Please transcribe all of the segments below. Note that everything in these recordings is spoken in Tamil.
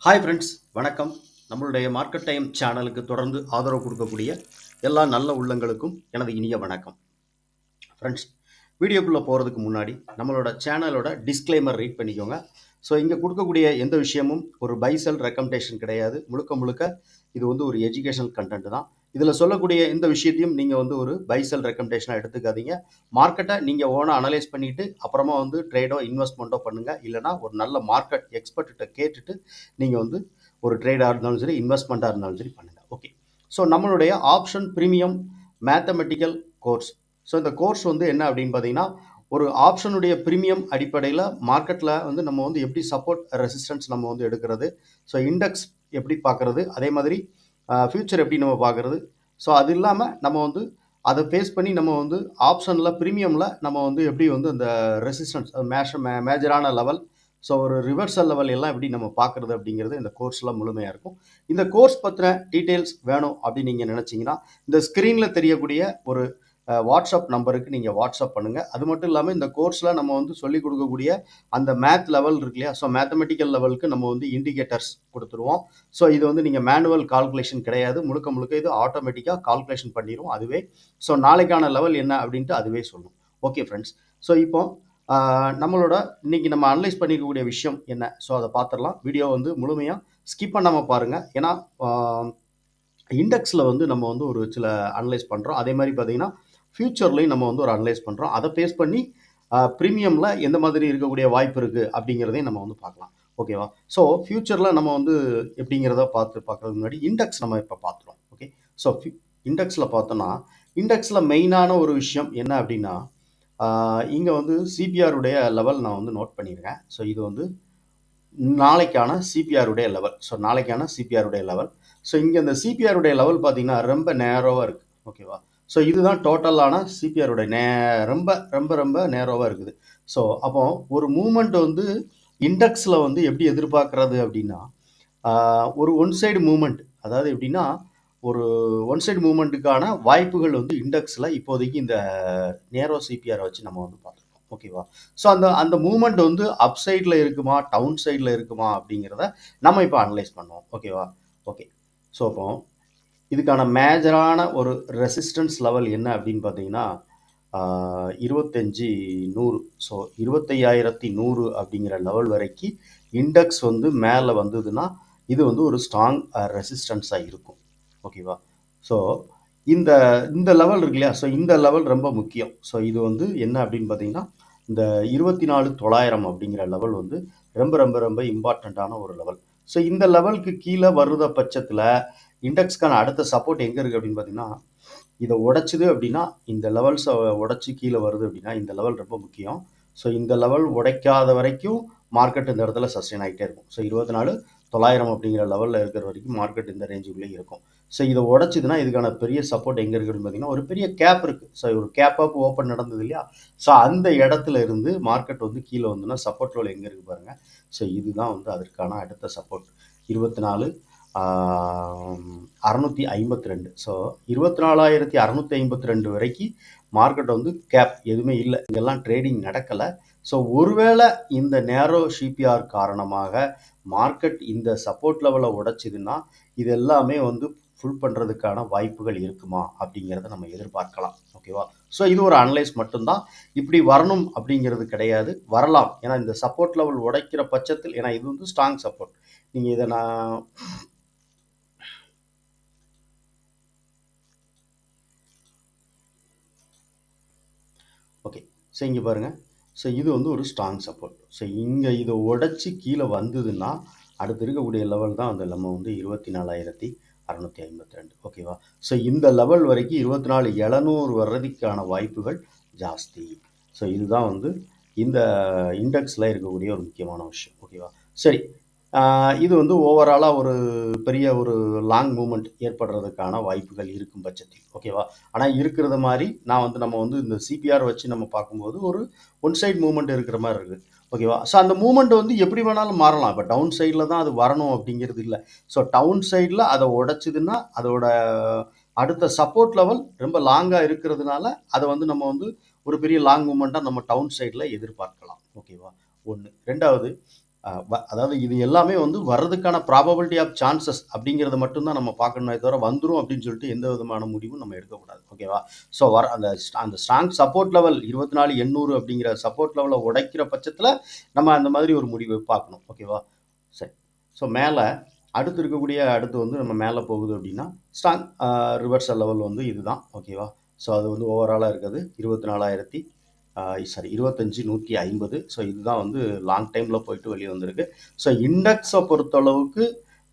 ஹாய் ஃப்ரெண்ட்ஸ், வணக்கம். நம்மளுடைய மார்க்கெட் டைம் சேனலுக்கு தொடர்ந்து ஆதரவு கொடுக்கக்கூடிய எல்லா நல்ல உள்ளங்களுக்கும் எனது இனிய வணக்கம். ஃப்ரெண்ட்ஸ், வீடியோக்குள்ளே போகிறதுக்கு முன்னாடி நம்மளோட சேனலோட டிஸ்க்ளைமர் ரீட் பண்ணிக்கோங்க. ஸோ இங்கே கொடுக்கக்கூடிய எந்த விஷயமும் ஒரு பை செல் ரெக்கமெண்டேஷன் கிடையாது. முழுக்க முழுக்க இது வந்து ஒரு எஜுகேஷனல் கண்டென்ட் தான். இதில் சொல்லக்கூடிய இந்த விஷயத்தையும் நீங்கள் வந்து ஒரு பை செல் ரெக்கமெண்டேஷனாக எடுத்துக்காதீங்க. மார்க்கெட்டை நீங்கள் ஓனாக அனலைஸ் பண்ணிவிட்டு அப்புறமா வந்து ட்ரேடோ இன்வெஸ்ட்மெண்ட்டோ பண்ணுங்கள். இல்லைனா ஒரு நல்ல மார்க்கெட் எக்ஸ்பர்ட்டிட்ட கேட்டுட்டு நீங்கள் வந்து ஒரு ட்ரேடாக இருந்தாலும் சரி, இன்வெஸ்ட்மெண்ட்டாக இருந்தாலும் சரி பண்ணுங்கள். ஓகே. ஸோ நம்மளுடைய option premium mathematical course. So இந்த கோர்ஸ் வந்து என்ன அப்படின்னு பார்த்தீங்கன்னா, ஒரு ஆப்ஷனுடைய ப்ரீமியம் அடிப்படையில் மார்க்கெட்டில் வந்து நம்ம வந்து எப்படி சப்போர்ட் ரெசிஸ்டன்ஸ் நம்ம வந்து எடுக்கிறது, ஸோ இண்டெக்ஸ் எப்படி பார்க்குறது, அதே மாதிரி ஃபியூச்சர் எப்படி நம்ம பார்க்குறது. ஸோ அது இல்லாமல் நம்ம வந்து அதை பேஸ் பண்ணி நம்ம வந்து ஆப்ஷனில் ப்ரீமியமில் நம்ம வந்து எப்படி வந்து அந்த ரெசிஸ்டன்ஸ் மேஜரான லெவல், ஸோ ஒரு ரிவர்சல் லெவல் எல்லாம் எப்படி நம்ம பார்க்குறது அப்படிங்கிறது இந்த கோர்ஸில் முழுமையாக இருக்கும். இந்த கோர்ஸ் பற்றின டீட்டெயில்ஸ் வேணும் அப்படின்னு நீங்கள் நினச்சிங்கன்னா, இந்த ஸ்க்ரீனில் தெரியக்கூடிய ஒரு வாட்ஸ்அப் நம்பருக்கு நீங்கள் வாட்ஸ்அப் பண்ணுங்கள். அது மட்டும் இல்லாமல் இந்த கோர்ஸில் நம்ம வந்து சொல்லிக் கொடுக்கக்கூடிய அந்த மேத் லெவல் இருக்கு இல்லையா, ஸோ மேத்தமெட்டிக்கல் லெவலுக்கு நம்ம வந்து இண்டிகேட்டர்ஸ் கொடுத்துருவோம். ஸோ இது வந்து நீங்கள் மேனுவல் கால்குலேஷன் கிடையாது, முழுக்க முழுக்க இது ஆட்டோமேட்டிக்காக கால்குலேஷன் பண்ணிடும் அதுவே. ஸோ நாளைக்கான லெவல் என்ன அப்படின்ட்டு அதுவே சொல்லும். ஓகே ஃப்ரெண்ட்ஸ், ஸோ இப்போ நம்மளோட இன்னைக்கு நம்ம அனலைஸ் பண்ணிக்கக்கூடிய விஷயம் என்ன, ஸோ அதை பார்த்துடலாம். வீடியோ வந்து முழுமையாக ஸ்கிப் பண்ணாமல் பாருங்கள். ஏன்னா இண்டெக்ஸில் வந்து நம்ம வந்து ஒரு சில அனலைஸ் பண்ணுறோம். அதே மாதிரி பார்த்தீங்கன்னா ஃபியூச்சர்லையும் நம்ம வந்து ஒரு அனலைஸ் பண்ணுறோம். அதை பேஸ் பண்ணி ப்ரீமியமில் எந்த மாதிரி இருக்கக்கூடிய வாய்ப்பு இருக்குது அப்படிங்கிறதையும் நம்ம வந்து பார்க்கலாம். ஓகேவா? ஸோ ஃபியூச்சரில் நம்ம வந்து எப்படிங்கிறத பார்க்குறதுக்கு முன்னாடி இண்டெக்ஸ் நம்ம இப்போ பார்த்துருவோம். ஓகே. ஸோ இண்டெக்ஸில் பார்த்தோன்னா, இண்டெக்ஸில் மெயினான ஒரு விஷயம் என்ன அப்படின்னா, இங்கே வந்து சிபிஆருடைய லெவல் நான் வந்து நோட் பண்ணியிருக்கேன். ஸோ இது வந்து நாளைக்கான சிபிஆருடைய லெவல். ஸோ நாளைக்கான சிபிஆருடைய லெவல். ஸோ இங்கே இந்த சிபிஆருடைய லெவல் பார்த்தீங்கன்னா ரொம்ப நேரோவாக இருக்குது. ஓகேவா? ஸோ இதுதான் டோட்டலான சிபிஆருடைய ரொம்ப ரொம்ப ரொம்ப நேரோவாக இருக்குது. ஸோ அப்போ ஒரு மூமெண்ட் வந்து இண்டெக்ஸில் வந்து எப்படி எதிர்பார்க்கறது அப்படின்னா, ஒரு ஒன் சைடு மூமெண்ட், அதாவது எப்படின்னா ஒரு ஒன் சைடு மூமெண்ட்டுக்கான வாய்ப்புகள் வந்து இண்டெக்ஸில் இப்போதைக்கு இந்த நேரோ சிபிஆரை வச்சு நம்ம வந்து பார்த்துருக்கோம். ஓகேவா? ஸோ அந்த அந்த மூமெண்ட் வந்து அப் சைடில் இருக்குமா, டவுன் சைடில் இருக்குமா அப்படிங்கிறத நம்ம இப்போ அனலைஸ் பண்ணுவோம். ஓகேவா? ஓகே. ஸோ அப்போ இதுக்கான மேஜரான ஒரு ரெசிஸ்டன்ஸ் லெவல் என்ன அப்படின்னு பார்த்தீங்கன்னா, 25,100. ஸோ 25,100 அப்படிங்கிற லெவல் வரைக்கும் இண்டெக்ஸ் வந்து மேலே வந்ததுன்னா இது வந்து ஒரு ஸ்ட்ராங் ரெசிஸ்டன்ஸாக இருக்கும். ஓகேவா? ஸோ இந்த இந்த லெவல் இருக்கு இல்லையா, ஸோ இந்த லெவல் ரொம்ப முக்கியம். ஸோ இது வந்து என்ன அப்படின்னு பார்த்தீங்கன்னா, இந்த 24,900 அப்படிங்கிற லெவல் வந்து ரொம்ப ரொம்ப ரொம்ப இம்பார்ட்டண்ட்டான ஒரு லெவல். ஸோ இந்த லெவலுக்கு கீழே வருத பட்சத்தில் இண்டெக்ஸ்க்கான அடுத்த சப்போர்ட் எங்கே இருக்குது அப்படின்னு பார்த்தீங்கன்னா, இதை உடைச்சிது அப்படின்னா, இந்த லெவல்ஸை உடைச்சி கீழே வருது அப்படின்னா இந்த லெவல் ரொம்ப முக்கியம். ஸோ இந்த லெவல் உடைக்காத வரைக்கும் மார்க்கெட் இந்த இடத்துல சஸ்டெயின் ஆகிட்டே இருக்கும். ஸோ 24,900 அப்படிங்கிற லெவலில் இருக்கிற வரைக்கும் மார்க்கெட் இந்த ரேஞ்சுக்குள்ளே இருக்கும். ஸோ இதை உடைச்சிதுன்னா இதுக்கான பெரிய சப்போர்ட் எங்கே இருக்குதுன்னு பார்த்தீங்கன்னா, ஒரு பெரிய கேப் இருக்குது. ஸோ ஒரு கேப் அப் ஓப்பன் நடந்தது இல்லையா, ஸோ அந்த இடத்துல இருந்து மார்க்கெட் வந்து கீழே வந்துன்னா சப்போர்ட் லெவல் எங்கே இருக்குது பாருங்கள். ஸோ இதுதான் வந்து அதற்கான அடுத்த சப்போர்ட் 24,652. ஸோ 24,652 வரைக்கும் மார்க்கெட் வந்து கேப் எதுவுமே இல்லை, இங்கெல்லாம் ட்ரேடிங் நடக்கலை. ஸோ ஒருவேளை இந்த நேரோ சிபிஆர் காரணமாக மார்க்கெட் இந்த சப்போர்ட் லெவலை உடைச்சிதுன்னா இது எல்லாமே வந்து ஃபுல் பண்ணுறதுக்கான வாய்ப்புகள் இருக்குமா அப்படிங்கிறத நம்ம எதிர்பார்க்கலாம். ஓகேவா? ஸோ இது ஒரு அனலைஸ் மட்டும்தான், இப்படி வரணும் அப்படிங்கிறது கிடையாது. வரலாம், ஏன்னா இந்த சப்போர்ட் லெவல் உடைக்கிற பட்சத்தில், ஏன்னா இது வந்து ஸ்ட்ராங் சப்போர்ட். நீங்கள் இதை நான் ஓகே. ஸோ இங்கே பாருங்கள். ஸோ இது வந்து ஒரு ஸ்ட்ராங் சப்போர்ட். ஸோ இங்கே இதை உடைச்சி கீழே வந்ததுன்னா அடுத்து இருக்கக்கூடிய லெவல் தான் அந்த நம்ம வந்து 24,652. ஓகேவா? ஸோ இந்த லெவல் வரைக்கும் 24,700 வர்றதுக்கான வாய்ப்புகள் ஜாஸ்தி. ஸோ இதுதான் வந்து இந்த இண்டெக்ஸில் இருக்கக்கூடிய ஒரு முக்கியமான விஷயம். ஓகேவா? சரி, இது வந்து ஓவராலாக ஒரு பெரிய ஒரு லாங் மூமெண்ட் ஏற்படுறதுக்கான வாய்ப்புகள் இருக்கும் பட்சத்தில். ஓகேவா? ஆனால் இருக்கிறது மாதிரி நான் வந்து நம்ம வந்து இந்த சிபிஆர் வச்சு நம்ம பார்க்கும்போது ஒரு ஒன் சைட் மூமெண்ட் இருக்கிற மாதிரி இருக்குது. ஓகேவா? ஸோ அந்த மூமெண்ட் வந்து எப்படி வேணாலும் மாறலாம். இப்போ டவுன் சைடில் தான் அது வரணும் அப்படிங்கிறது இல்லை. ஸோ டவுன் சைடில் அதை உடைச்சிதுன்னா அதோட அடுத்த சப்போர்ட் லெவல் ரொம்ப லாங்காக இருக்கிறதுனால அதை வந்து நம்ம வந்து ஒரு பெரிய லாங் மூமெண்ட்டாக நம்ம டவுன் சைடில் எதிர்பார்க்கலாம். ஓகேவா? ஒன்று. ரெண்டாவது, அதாவது இது எல்லாமே வந்து வர்றதுக்கான ப்ராபபிலிட்டி ஆஃப் சான்சஸ் அப்படிங்கிறத மட்டும்தான் நம்ம பார்க்கணுமே தவிர வந்துடும் அப்படின்னு சொல்லிட்டு எந்த விதமான முடிவும் நம்ம எடுக்கக்கூடாது. ஓகேவா? ஸோ அந்த ஸ்ட்ராங் சப்போர்ட் லெவல் 24,800 அப்படிங்கிற சப்போர்ட் லெவலை உடைக்கிற பட்சத்தில் நம்ம அந்த மாதிரி ஒரு முடிவு பார்க்கணும். ஓகேவா? சரி. ஸோ அடுத்து வந்து நம்ம மேலே போகுது அப்படின்னா ஸ்ட்ராங் ரிவர்சல் லெவல் வந்து இதுதான். ஓகேவா? ஸோ அது வந்து ஓவராலாக இருக்கிறது 25,150. ஸோ இதுதான் வந்து லாங் டைமில் போயிட்டு வெளியே வந்திருக்கு. ஸோ இண்டெக்ஸை பொறுத்தளவுக்கு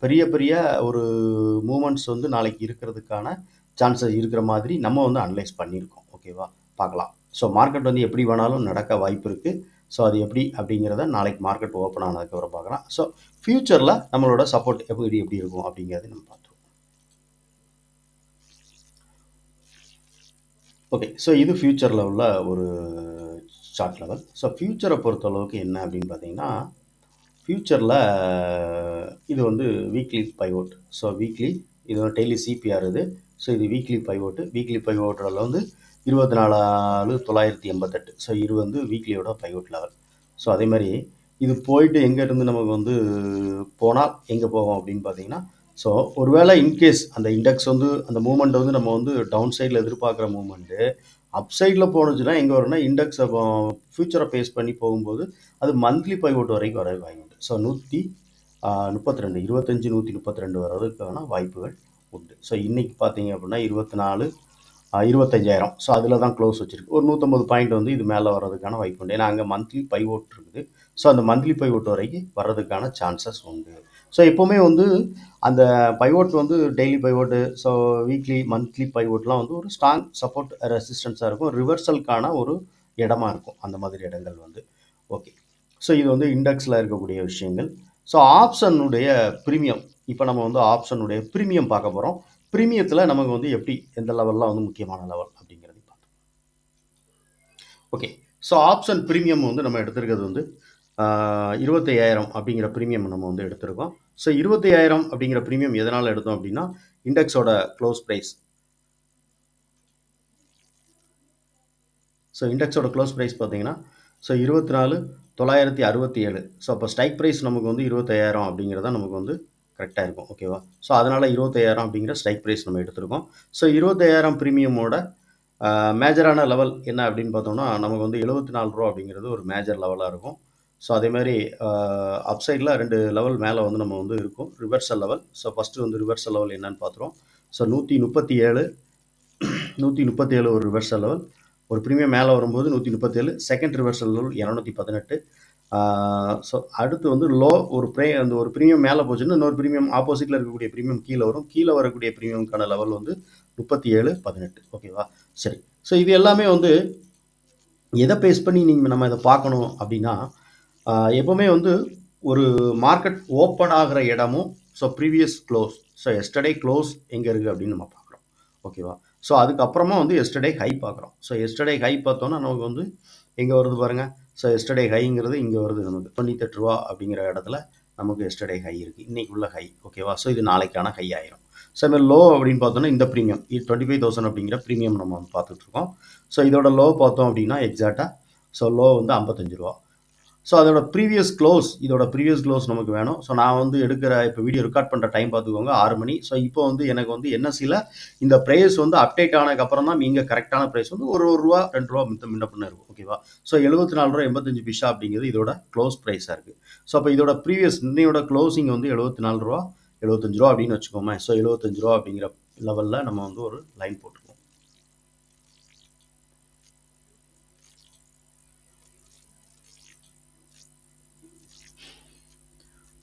பெரிய பெரிய ஒரு மூமெண்ட்ஸ் வந்து நாளைக்கு இருக்கிறதுக்கான சான்சஸ் இருக்கிற மாதிரி நம்ம வந்து அனலைஸ் பண்ணியிருக்கோம். ஓகேவா? பார்க்கலாம். ஸோ மார்க்கெட் வந்து எப்படி வேணாலும் நடக்க வாய்ப்பு இருக்குது. ஸோ அது எப்படி அப்படிங்கிறத நாளைக்கு மார்க்கெட் ஓப்பன் ஆனதுக்கப்புறம் பார்க்கலாம். ஸோ ஃப்யூச்சரில் நம்மளோட சப்போர்ட் எப்படி இருக்கும் அப்படிங்கிறது நம்ம பார்த்துருவோம். ஓகே. ஸோ இது ஃப்யூச்சரில் உள்ள ஒரு சார்ட் லெவல். ஸோ ஃப்யூச்சரை பொறுத்தளவுக்கு என்ன அப்படின்னு பார்த்தீங்கன்னா, ஃப்யூச்சரில் இது வந்து வீக்லி பைவோட். ஸோ இது வந்து டெய்லி சிபிஆர் இது. ஸோ இது வீக்லி பைவோட்டில் வந்து 24,988. ஸோ இது வந்து வீக்லியோட பைவோட் லெவல். ஸோ அதே மாதிரி இது போயிட்டு எங்கேருந்து நமக்கு வந்து போனால் எங்கே போகும் அப்படின்னு பார்த்தீங்கன்னா, ஸோ ஒருவேளை இன்கேஸ் அந்த இண்டெக்ஸ் வந்து அந்த மூமெண்ட் வந்து நம்ம வந்து டவுன் சைடில் எதிர்பார்க்குற மூமெண்ட்டு அப் சைடில் போணுச்சுன்னா எங்கே வரும்னா இண்டெக்ஸை ஃபியூச்சரை பேஸ் பண்ணி போகும்போது அது மந்த்லி பைவோட் வரைக்கும் வர வாய்ப்பு. ஸோ 132 132 வர்றதுக்கான வாய்ப்புகள் உண்டு. ஸோ இன்றைக்கி பார்த்தீங்க அப்படின்னா 25,000. ஸோ அதில் தான் க்ளோஸ் வச்சுருக்கு. ஒரு 150 பாயிண்ட் வந்து இது மேலே வர்றதுக்கான வாய்ப்பு உண்டு. ஏன்னா அங்கே மந்த்லி பைவோட் இருக்குது. ஸோ அந்த மந்த்லி பைவோட் வரைக்கும் வர்றதுக்கான சான்சஸ் உண்டு. ஸோ எப்போவுமே வந்து அந்த பைவோட் வந்து டெய்லி பைவோட்டு, ஸோ வீக்லி மந்த்லி பைவோட்லாம் வந்து ஒரு ஸ்ட்ராங் சப்போர்ட் ரெசிஸ்டன்ஸாக இருக்கும். ரிவர்சலுக்கான ஒரு இடமா இருக்கும் அந்த மாதிரி இடங்கள் வந்து. ஓகே. ஸோ இது வந்து இண்டெக்ஸில் இருக்கக்கூடிய விஷயங்கள். ஸோ ஆப்ஷனுடைய ப்ரீமியம், இப்போ நம்ம வந்து ஆப்ஷனுடைய ப்ரீமியம் பார்க்க போகிறோம். ப்ரீமியத்தில் நமக்கு வந்து எப்படி எந்த லெவல்லாம் வந்து முக்கியமான லெவல் அப்படிங்கிறது பார்த்தோம். ஓகே. ஸோ ஆப்ஷன் ப்ரீமியம் வந்து நம்ம எடுத்துருக்கிறது வந்து 25,000 அப்படிங்கிற ப்ரீமியம் நம்ம வந்து எடுத்திருக்கோம். ஸோ 25,000 அப்படிங்கிற ப்ரீமியம் எதனால் எடுத்தோம் அப்படின்னா இண்டெக்ஸோட க்ளோஸ் ப்ரைஸ். ஸோ இண்டெக்ஸோட க்ளோஸ் ப்ரைஸ் பார்த்தீங்கன்னா ஸோ 24,967. ஸோ அப்போ ஸ்ட்ரைக் ப்ரைஸ் நமக்கு வந்து 25,000 அப்படிங்கிறத நமக்கு வந்து கரெக்டாக இருக்கும். ஓகேவா? ஸோ அதனால் 25,000 அப்படிங்கிற ஸ்ட்ரைக் ப்ரைஸ் நம்ம எடுத்திருக்கோம். ஸோ 25,000 ப்ரீமியமோட மேஜரான லெவல் என்ன அப்படின்னு பார்த்தோம்னா நமக்கு வந்து 74 ரூபா அப்படிங்கிறது ஒரு மேஜர் லெவலாக இருக்கும். ஸோ அதேமாதிரி அப்சைடில் 2 லெவல் மேலே வந்து நம்ம வந்து இருக்கும் ரிவர்சல் லெவல். ஸோ ஃபஸ்ட்டு வந்து ரிவர்சல் லெவல் என்னன்னு பார்த்துருவோம். ஸோ 137 ஒரு ரிவர்சல் லெவல். ஒரு ப்ரீமியம் மேலே வரும்போது 137. Second reversal level 218. ஸோ அடுத்து வந்து அந்த ஒரு ப்ரீமியம் மேலே போச்சுன்னா இன்னொரு ப்ரீமியம் ஆப்போசிட்டில் இருக்கக்கூடிய ப்ரீமியம் கீழே வரும். கீழே வரக்கூடிய ப்ரீமியம்கான லெவல் வந்து 37.18. ஓகேவா? சரி. ஸோ இது எல்லாமே வந்து எதை பேஸ் பண்ணி நம்ம இதை பார்க்கணும் அப்படின்னா எப்போவுமே வந்து ஒரு மார்க்கெட் ஓப்பன் ஆகிற இடமும் so previous close, so yesterday close எங்கே இருக்குது அப்படின்னு நம்ம பார்க்குறோம். ஓகேவா? ஸோ அதுக்கப்புறமா வந்து எஸ்டர்டே ஹை பார்க்குறோம். ஸோ எஸ்டர்டே ஹை பார்த்தோன்னா நமக்கு வந்து எங்கே வருது பாருங்கள். ஸோ எஸ்டர்டே ஹைங்கிறது இங்கே வருது நமக்கு 98 ரூபா அப்படிங்கிற இடத்துல நமக்கு எஸ்டர்டே ஹை இருக்குது. இன்றைக்கி உள்ள ஹை. ஓகேவா? ஸோ இது நாளைக்கான ஹை ஆயிரும். ஸோ இதுமாதிரி லோ அப்படின்னு பார்த்தோன்னா இந்த ப்ரீமியம் 25,000 அப்படிங்கிற ப்ரீமியம் நம்ம வந்து பார்த்துட்ருக்கோம். ஸோ இதோட லோ பார்த்தோம் அப்படின்னா எக்ஸாக்டாக ஸோ லோ வந்து 55 ரூபா. ஸோ இதோட ப்ரீவியஸ் க்ளோஸ் நமக்கு வேணும். ஸோ நான் வந்து இப்போ வீடியோ ரெக்கார்ட் பண்ணுற டைம் பார்த்துக்கோங்க 6 மணி. ஸோ இப்போ வந்து எனக்கு வந்து என்எஸ்சியில் இந்த ப்ரைஸ் வந்து அப்டேட் ஆனதுக்கப்புறம் தான் இங்கே கரெக்டான ப்ரைஸ் வந்து ஒரு ரூபா 2 ரூபா முன்ன பண்ண இருக்கும். ஓகேவா? ஸோ 74.85 ரூபா அப்படிங்கிறது இதோட க்ளோஸ் ப்ரைஸாக இருக்குது. ஸோ அப்போ இதோட இன்னையோட க்ளோசிங் வந்து 74 ரூபா 75 ரூபா அப்படின்னு வச்சுக்கோமே. ஸோ 75 ரூபா அப்படிங்கிற லெவலில் நம்ம வந்து ஒரு லைன் போட்டுருக்கோம்.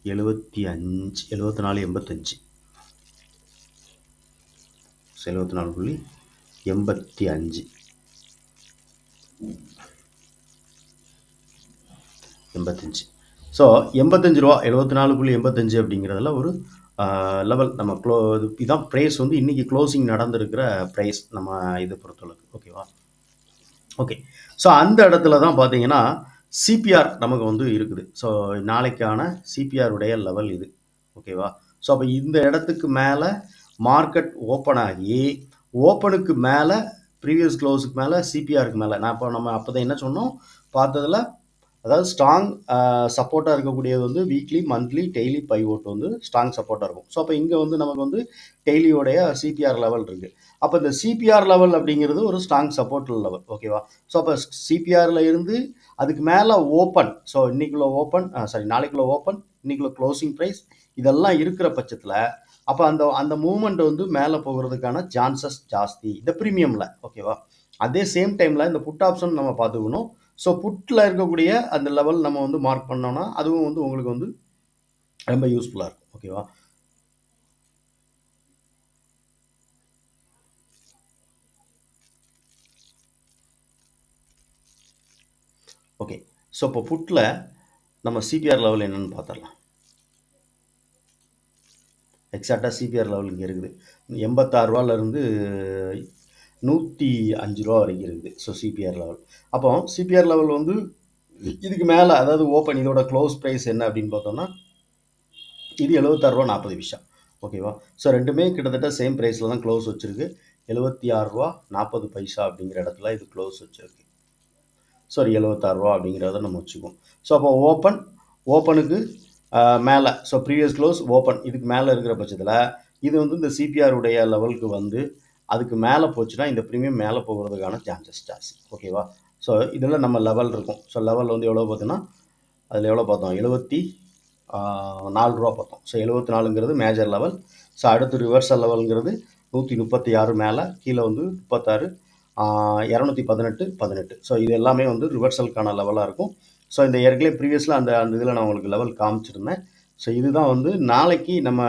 74.85. 74.85. 85. ஸோ 85 ரூபா 74.85 அப்படிங்கிறதுல ஒரு லெவல் நம்ம இதான் ப்ரைஸ் வந்து இன்றைக்கி க்ளோசிங் நடந்திருக்கிற ப்ரைஸ் நம்ம இதை பொறுத்தளவுக்கு. ஓகேவா? ஓகே. ஸோ அந்த இடத்துல தான் பார்த்தீங்கன்னா சிபிஆர் நமக்கு வந்து இருக்குது. ஸோ நாளைக்கான சிபிஆருடைய லெவல் இது. ஓகேவா? ஸோ அப்போ இந்த இடத்துக்கு மேலே மார்க்கெட் ஓப்பன் ஆகி ஓப்பனுக்கு மேலே ப்ரீவியஸ் க்ளோஸுக்கு மேலே சிபிஆருக்கு மேலே நம்ம அப்போ தான் என்ன சொன்னோம் பார்த்ததில் அதாவது ஸ்ட்ராங் சப்போர்ட்டாக இருக்கக்கூடியது வந்து வீக்லி, மந்த்லி, டெய்லி பைவோட் வந்து ஸ்ட்ராங் சப்போர்ட்டாக இருக்கும். ஸோ அப்போ இங்கே வந்து நமக்கு வந்து டெய்லியோடைய சிபிஆர் லெவல் இருக்குது. அப்போ இந்த சிபிஆர் லெவல் அப்படிங்கிறது ஒரு ஸ்ட்ராங் சப்போர்ட் லெவல். ஓகேவா? ஸோ அப்போ சிபிஆரில் இருந்து அதுக்கு மேலே ஓப்பன், ஸோ இன்னைக்குள்ள ஓப்பன், நாளைக்குள்ள ஓப்பன், இன்னைக்குள்ள க்ளோசிங் ப்ரைஸ் இதெல்லாம் இருக்கிற பட்சத்தில் அப்போ அந்த அந்த மூவ்மெண்ட் வந்து மேலே போகிறதுக்கான சான்சஸ் ஜாஸ்தி இந்த ப்ரீமியமில். ஓகேவா? அதே சேம் டைமில் இந்த புட் ஆப்ஷன் நம்ம பார்த்துக்கணும். ஸோ புட்டில் இருக்கக்கூடிய அந்த லெவல் நம்ம வந்து மார்க் பண்ணோம்னா அதுவும் வந்து உங்களுக்கு வந்து ரொம்ப யூஸ்ஃபுல்லாக இருக்கும். ஓகேவா? ஓகே. ஸோ இப்போ புட்டில் நம்ம சிபிஆர் லெவல் என்னன்னு பார்த்துடலாம். எக்ஸாக்டாக சிபிஆர் லெவல் இங்கே இருக்குது. 86 ரூபாலேருந்து 105 ரூபா வரைக்கும் இருக்குது. So CBR level. அப்போ சிபிஆர் லெவல் வந்து இதுக்கு மேலே, அதாவது ஓப்பன் இதோட க்ளோஸ் ப்ரைஸ் என்ன அப்படின்னு பார்த்தோம்னா இது 76 ரூபா 40 பைசா. ஓகேவா? ஸோ ரெண்டுமே கிட்டத்தட்ட சேம் ப்ரைஸில் தான் க்ளோஸ் வச்சுருக்கு. 76 ரூபா 40 பைசா அப்படிங்கிற இடத்துல இது க்ளோஸ் வச்சுருக்கு. சாரி, 76 ரூபா அப்படிங்கிறத நம்ம வச்சுக்குவோம். ஸோ அப்போ ஓப்பனுக்கு மேலே, ஸோ ப்ரீவியஸ் க்ளோஸ் ஓப்பன் இதுக்கு மேலே இருக்கிற பட்சத்தில் இது வந்து இந்த சிபிஆர் உடைய லெவலுக்கு வந்து அதுக்கு மேலே போச்சுன்னா இந்த ப்ரீமியம் மேலே போகிறதுக்கான சான்சஸ் ஜாஸ்தி. ஓகேவா? ஸோ இதில் நம்ம லெவல் இருக்கும். ஸோ லெவல் வந்து எவ்வளோ பார்த்தோன்னா அதில் எவ்வளோ பார்த்தோம், 74 ரூபா பார்த்தோம். ஸோ 74ங்கிறது மேஜர் லெவல். ஸோ அடுத்து ரிவர்சல் லெவலுங்கிறது 136 மேலே, கீழே வந்து 36, 218. ஸோ இது எல்லாமே வந்து ரிவர்சலுக்கான லெவலாக இருக்கும். ஸோ இந்த ஏற்கனவே ப்ரீவியஸில் அந்த இதில் நான் உங்களுக்கு லெவல் காமிச்சிருந்தேன். ஸோ இதுதான் வந்து நாளைக்கு நம்ம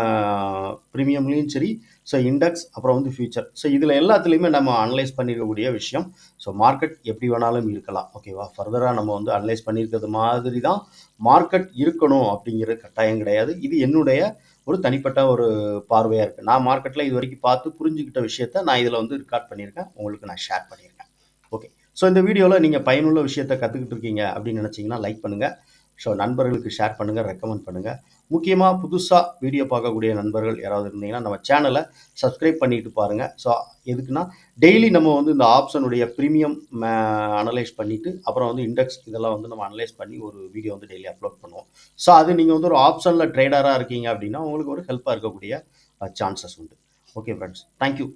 ப்ரீமியம்லேயும் சரி, ஸோ இண்டெக்ஸ் அப்புறம் வந்து ஃபியூச்சர், ஸோ இதில் எல்லாத்துலேயுமே நம்ம அனலைஸ் பண்ணியிருக்கக்கூடிய விஷயம். ஸோ மார்க்கெட் எப்படி வேணாலும் இருக்கலாம். ஓகேவா? ஃபர்தராக நம்ம வந்து அனலைஸ் பண்ணியிருக்கிறது மாதிரி தான் மார்க்கெட் இருக்கணும் அப்படிங்கிற கட்டாயம் கிடையாது. இது என்னுடைய ஒரு தனிப்பட்ட ஒரு பார்வையாக இருக்குது. நான் மார்க்கெட்டில் இது வரைக்கும் பார்த்து புரிஞ்சுக்கிட்ட விஷயத்த நான் இதில் வந்து ரெக்கார்ட் பண்ணியிருக்கேன், உங்களுக்கு நான் ஷேர் பண்ணியிருக்கேன். ஓகே. ஸோ இந்த வீடியோவில் நீங்கள் பயனுள்ள விஷயத்தை கற்றுக்கிட்டு இருக்கீங்க அப்படின்னு நினச்சிங்கன்னா லைக் பண்ணுங்கள். ஸோ நண்பர்களுக்கு ஷேர் பண்ணுங்கள், ரெக்கமெண்ட் பண்ணுங்கள். முக்கியமாக புதுசாக வீடியோ பார்க்கக்கூடிய நண்பர்கள் யாராவது இருந்தீங்கன்னா நம்ம சேனலை சப்ஸ்கிரைப் பண்ணிட்டு பாருங்கள். ஸோ எதுக்குன்னா டெய்லி நம்ம வந்து இந்த ஆப்ஷனுடைய ப்ரீமியம் அனலைஸ் பண்ணிவிட்டு அப்புறம் வந்து இண்டெக்ஸ் இதெல்லாம் வந்து நம்ம அனலைஸ் பண்ணி ஒரு வீடியோ வந்து டெய்லி அப்லோட் பண்ணுவோம். ஸோ அது நீங்கள் வந்து ஒரு ஆப்ஷனில் ட்ரேடராக இருக்கீங்க அப்படின்னா உங்களுக்கு ஒரு ஹெல்ப்பாக இருக்கக்கூடிய சான்சஸ் உண்டு. Okay friends, thank you.